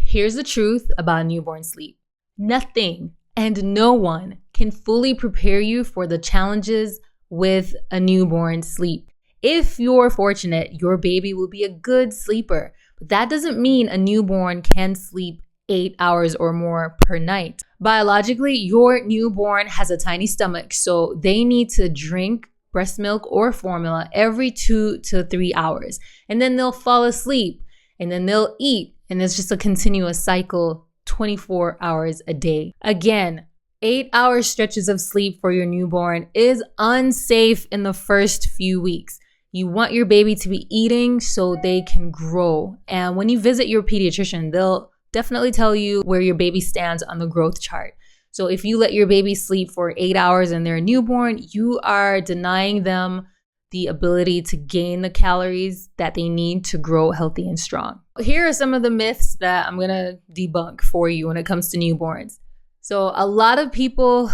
Here's the truth about newborn sleep. Nothing and no one can fully prepare you for the challenges with a newborn sleep. If you're fortunate, your baby will be a good sleeper, but that doesn't mean a newborn can sleep 8 hours or more per night. Biologically, your newborn has a tiny stomach, so they need to drink breast milk or formula every 2 to 3 hours. And then they'll fall asleep, and then they'll eat, and it's just a continuous cycle, 24 hours a day. Again, 8-hour stretches of sleep for your newborn is unsafe in the first few weeks. You want your baby to be eating so they can grow. And when you visit your pediatrician, they'll definitely tell you where your baby stands on the growth chart. So if you let your baby sleep for 8 hours and they're a newborn, you are denying them the ability to gain the calories that they need to grow healthy and strong. Here are some of the myths that I'm going to debunk for you when it comes to newborns. So a lot of people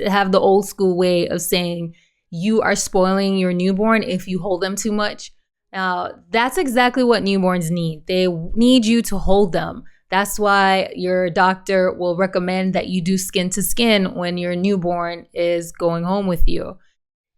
have the old school way of saying you are spoiling your newborn if you hold them too much. Now, that's exactly what newborns need. They need you to hold them. That's why your doctor will recommend that you do skin to skin when your newborn is going home with you.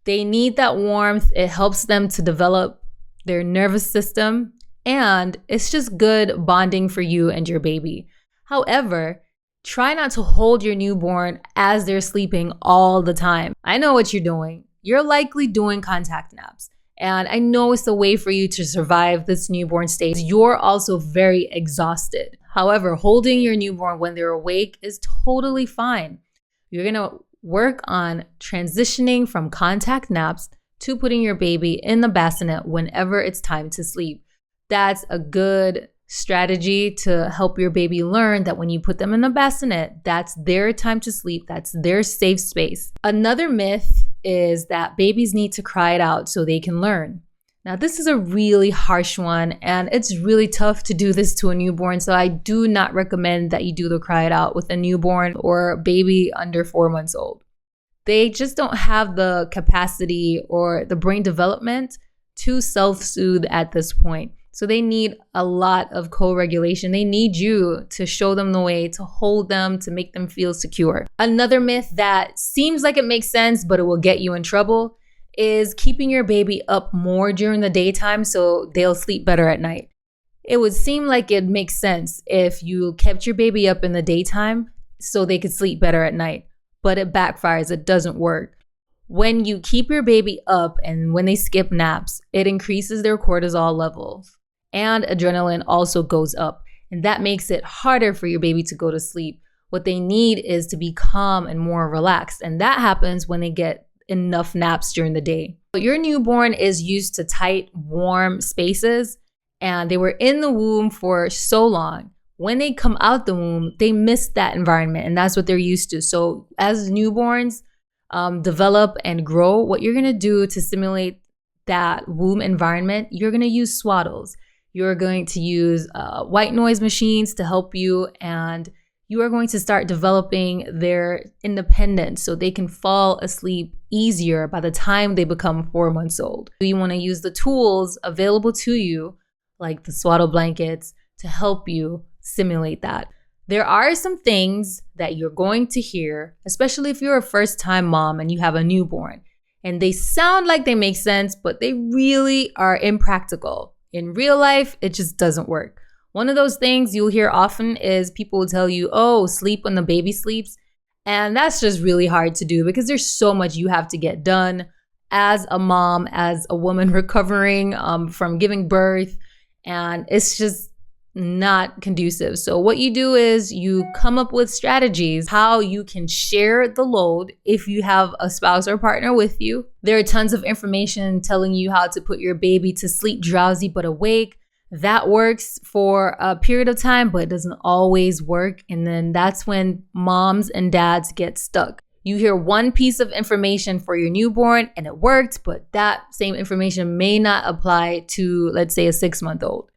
They need that warmth. It helps them to develop their nervous system, and it's just good bonding for you and your baby. However, try not to hold your newborn as they're sleeping all the time. I know what you're doing. You're likely doing contact naps. And I know it's a way for you to survive this newborn stage. You're also very exhausted. However, holding your newborn when they're awake is totally fine. You're going to work on transitioning from contact naps to putting your baby in the bassinet whenever it's time to sleep. That's a good strategy to help your baby learn that when you put them in the bassinet, that's their time to sleep. That's their safe space. Another myth is that babies need to cry it out so they can learn. Now, this is a really harsh one, and it's really tough to do this to a newborn. So I do not recommend that you do the cry it out with a newborn or a baby under 4 months old. They just don't have the capacity or the brain development to self-soothe at this point. So they need a lot of co-regulation. They need you to show them the way, to hold them, to make them feel secure. Another myth that seems like it makes sense, but it will get you in trouble, is keeping your baby up more during the daytime so they'll sleep better at night. It would seem like it makes sense if you kept your baby up in the daytime so they could sleep better at night, but it backfires. It doesn't work. When you keep your baby up and when they skip naps, it increases their cortisol levels. And adrenaline also goes up, and that makes it harder for your baby to go to sleep. What they need is to be calm and more relaxed, and that happens when they get enough naps during the day. Your newborn is used to tight, warm spaces, and they were in the womb for so long. When they come out the womb, they miss that environment, and that's what they're used to. So as newborns develop and grow, what you're going to do to simulate that womb environment, you're going to use swaddles. You're going to use white noise machines to help you, and you are going to start developing their independence so they can fall asleep easier by the time they become 4 months old. You want to use the tools available to you, like the swaddle blankets, to help you simulate that. There are some things that you're going to hear, especially if you're a first-time mom and you have a newborn, and they sound like they make sense, but they really are impractical. In real life, it just doesn't work. One of those things you'll hear often is people will tell you, oh, sleep when the baby sleeps. And that's just really hard to do because there's so much you have to get done as a mom, as a woman recovering from giving birth. And it's just not conducive. So what you do is you come up with strategies how you can share the load if you have a spouse or partner with you. There are tons of information telling you how to put your baby to sleep drowsy but awake. That works for a period of time, but it doesn't always work. And then that's when moms and dads get stuck. You hear one piece of information for your newborn and it worked, but that same information may not apply to, let's say, a 6-month-old.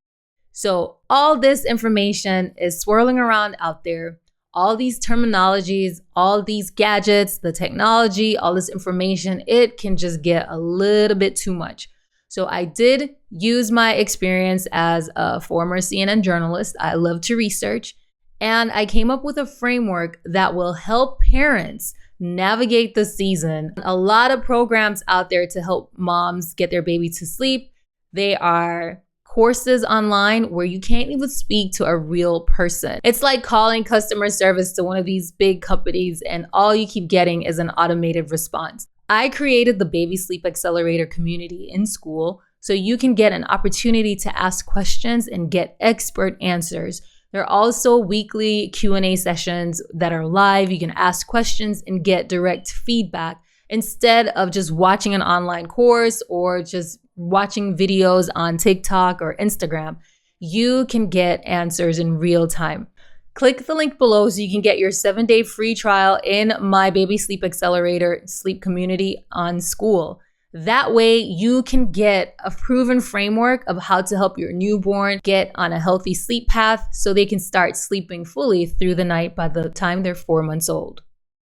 So all this information is swirling around out there, all these terminologies, all these gadgets, the technology, all this information, it can just get a little bit too much. So I did use my experience as a former CNN journalist. I love to research. And I came up with a framework that will help parents navigate the season. A lot of programs out there to help moms get their baby to sleep. They are courses online where you can't even speak to a real person. It's like calling customer service to one of these big companies and all you keep getting is an automated response. I created the Baby Sleep Accelerator community in Skool so you can get an opportunity to ask questions and get expert answers. There are also weekly Q&A sessions that are live. You can ask questions and get direct feedback instead of just watching an online course or just watching videos on TikTok or Instagram. You can get answers in real time. Click the link below so you can get your 7-day free trial in my Baby Sleep Accelerator sleep community on Skool. That way you can get a proven framework of how to help your newborn get on a healthy sleep path so they can start sleeping fully through the night by the time they're 4 months old.